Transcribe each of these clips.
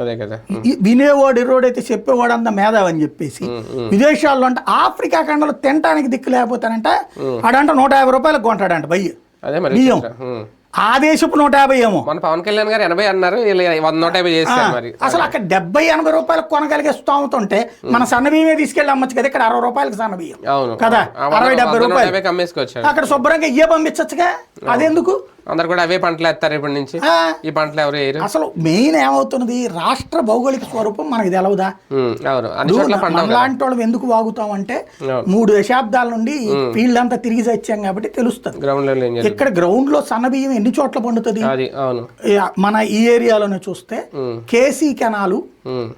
అదే కదా. వినేవాడు ఎరోడైతే చెప్పేవాడు అంత మేధావి అని చెప్పేసి విదేశాల్లో అంటే ఆఫ్రికా ఖండంలో తినడానికి దిక్కు లేకపోతానంట ఆడంట 150 రూపాయలకు కొంటాడంట బయ్యి బియ్యం. ఆ దేశపు 150 ఏమో. మన పవన్ కళ్యాణ్ గారు 80 అన్నారు, 150 చేస్తారు మరి. అసలు అక్కడ 70-80 రూపాయలకు కొనగలిగే స్తోమత ఉంటే మన సన్న బియ్యమే తీసుకెళ్ళి అమ్మచ్చు కదా. ఇక్కడ 60 రూపాయలకు సన్న బియ్యం కదా, 60-70 రూపాయలు. అక్కడ శుభ్రంగా ఇయ్యే పంపించచ్చుగా, అదెందుకు? అందరు కూడా అవే పంటలు వేస్తారు ఇప్పటి నుంచి. ఈ పంటలు ఎవరు వేయరు. అసలు మెయిన్ ఏమవుతున్నది, రాష్ట్ర భౌగోళిక స్వరూపం మనకి తెలవదా? లాంటి వాళ్ళు ఎందుకు వాగుతాం అంటే 3 దశాబ్దాల నుండి ఫీల్డ్ అంతా తిరిగి వచ్చాం కాబట్టి తెలుస్తుంది. ఇక్కడ గ్రౌండ్ లో సన్న బియ్యం ఎన్ని చోట్ల పండుతుంది? మన ఈ ఏరియాలోనే చూస్తే కేసీ కెనాలు,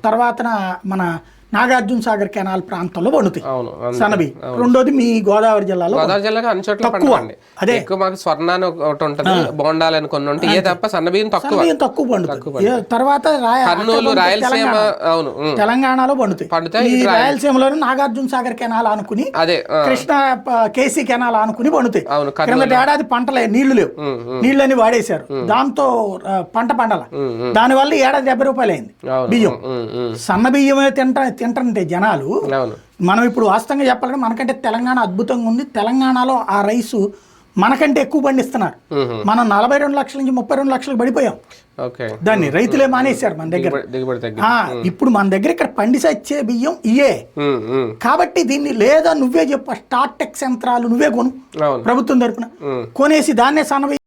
తర్వాత మన నాగార్జున సాగర్ కెనాల్ ప్రాంతంలో పండుతాయి సన్నబి. రెండోది మీ గోదావరి జిల్లాలో అన్ని చోట్ల అదే ఎక్కువ. మాకు స్వర్ణాన్ని ఒకటి ఉంటుంది, బోండాలని కొన్ని ఉంటాయి, ఏ తప్ప సన్నబియ్యం తక్కువ పండుతుంది. తర్వాత కర్నూలు, రాయలసీమ, అవును తెలంగాణలో పండుతాయి. రాయలసీమలో నాగార్జున సాగర్ కెనాల్ అనుకుని, అదే కృష్ణ కేసీ కెనాల్ అనుకుని పండుతాయి. కిందటి ఏడాది పంటలే, నీళ్లు లేవు, నీళ్ళని వాడేశారు, దాంతో పంట పండల. దానివల్ల ఏడాది 70 రూపాయలు అయింది బియ్యం. సన్న బియ్యమే తింటుంటే జనాలు. మనం ఇప్పుడు వాస్తవంగా చెప్పాలంటే మనకంటే తెలంగాణ అద్భుతంగా ఉంది. తెలంగాణలో ఆ రైసు మనకంటే ఎక్కువ పండిస్తున్నారు. మనం 42 లక్షల నుంచి 32 లక్షలకు పడిపోయాం. దాన్ని రైతులే మానేశారు మన దగ్గర. ఇప్పుడు మన దగ్గర ఇక్కడ పండిసచ్చే బియ్యం ఇయే కాబట్టి దీన్ని లేదా నువ్వే చెప్ప స్టార్టెక్స్ యంత్రాలు నువ్వే కొను ప్రభుత్వం తరపున కొనేసి దాన్నే సన్న